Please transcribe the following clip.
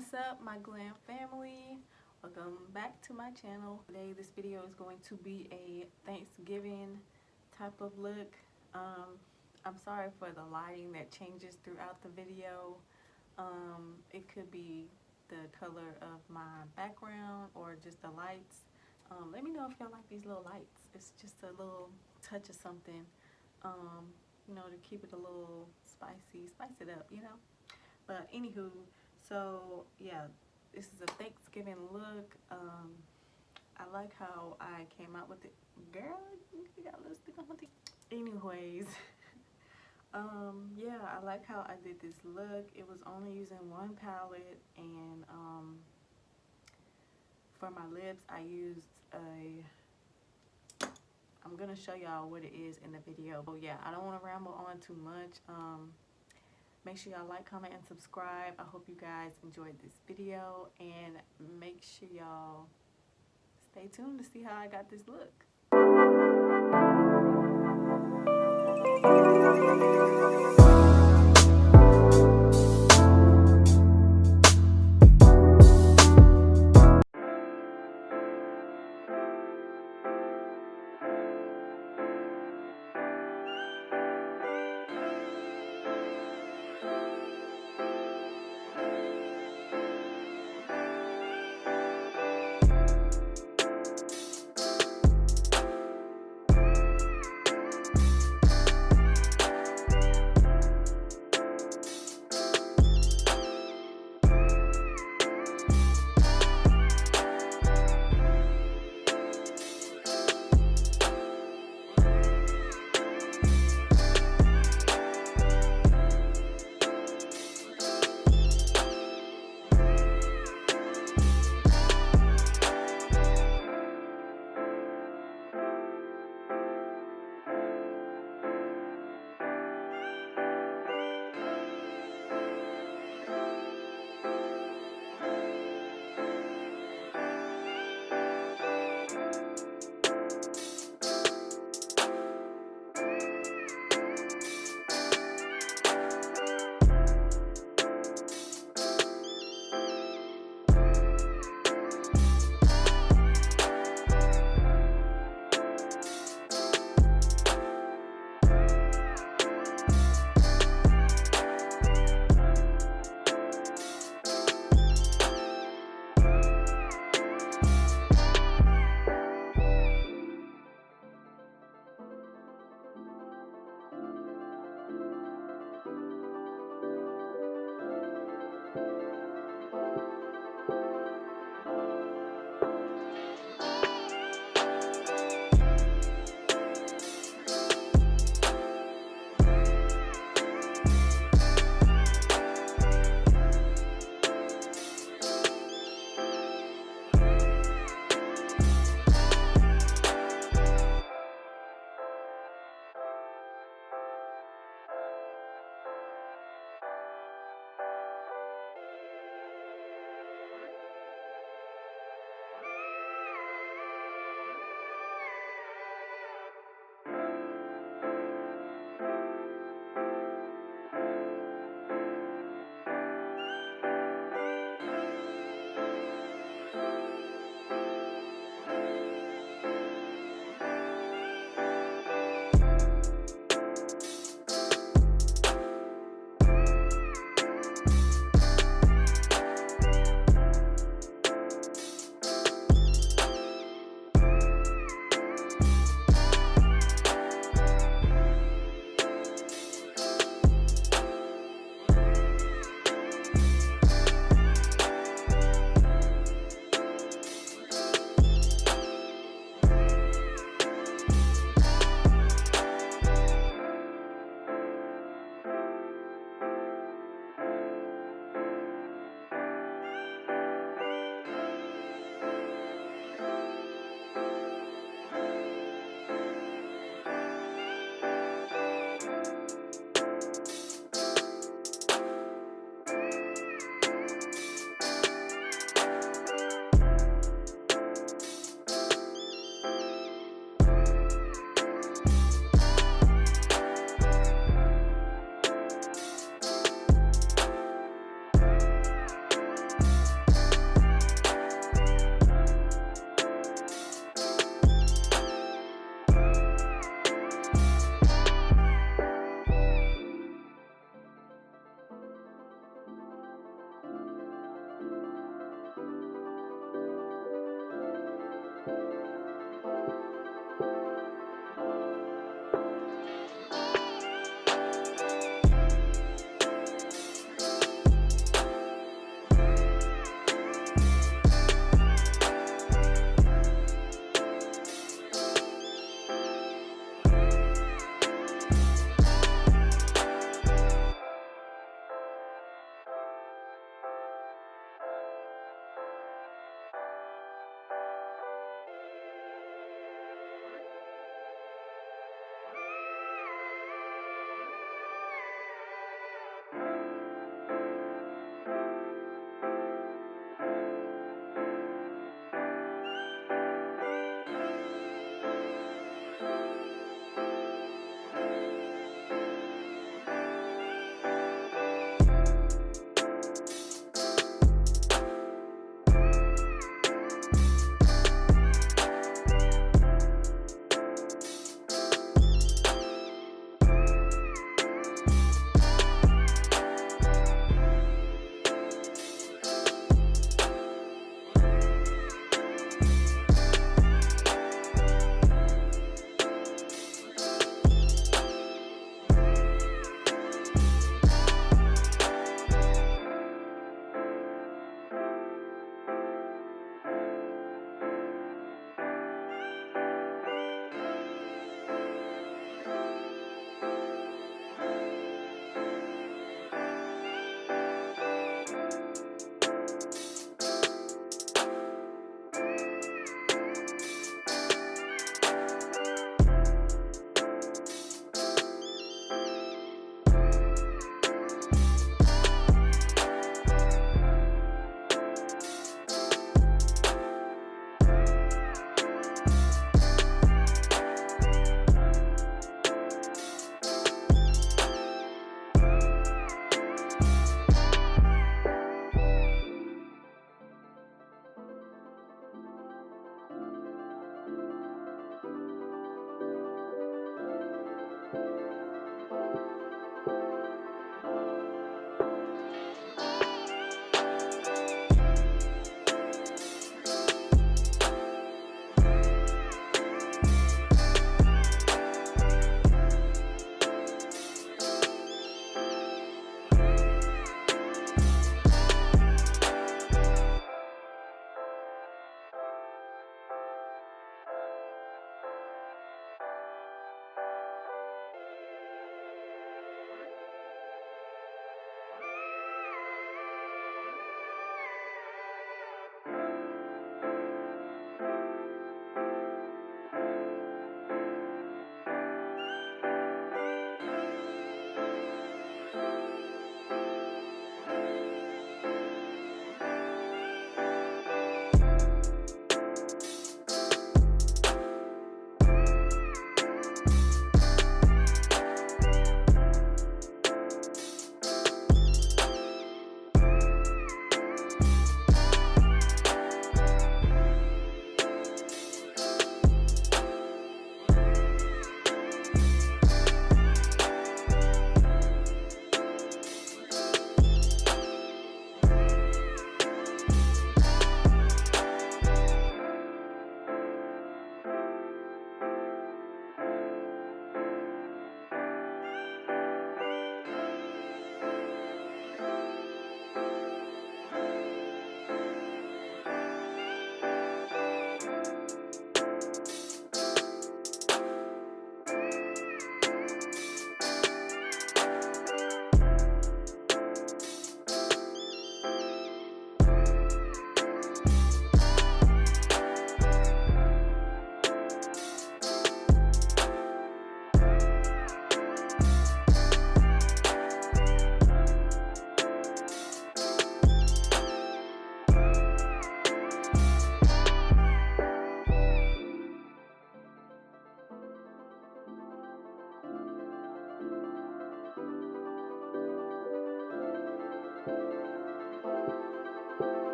What's up, my Glam family? Welcome back to my channel. Today this video is going to be a Thanksgiving type of look. I'm sorry for the lighting that changes throughout the video. It could be the color of my background or just the lights. Let me know if y'all like these little lights. It's just a little touch of something, you know, to keep it a little spicy, spice it up, you know. But anywho, so yeah, this is a Thanksgiving look. I like how I came out with it. Girl, you got lipstick on my teeth. Anyways, yeah, I like how I did this look. It was only using one palette, and for my lips I used I'm gonna show y'all what it is in the video. But yeah, I don't want to ramble on too much. Make sure y'all like, comment, and subscribe. I hope you guys enjoyed this video, and make sure y'all stay tuned to see how I got this look.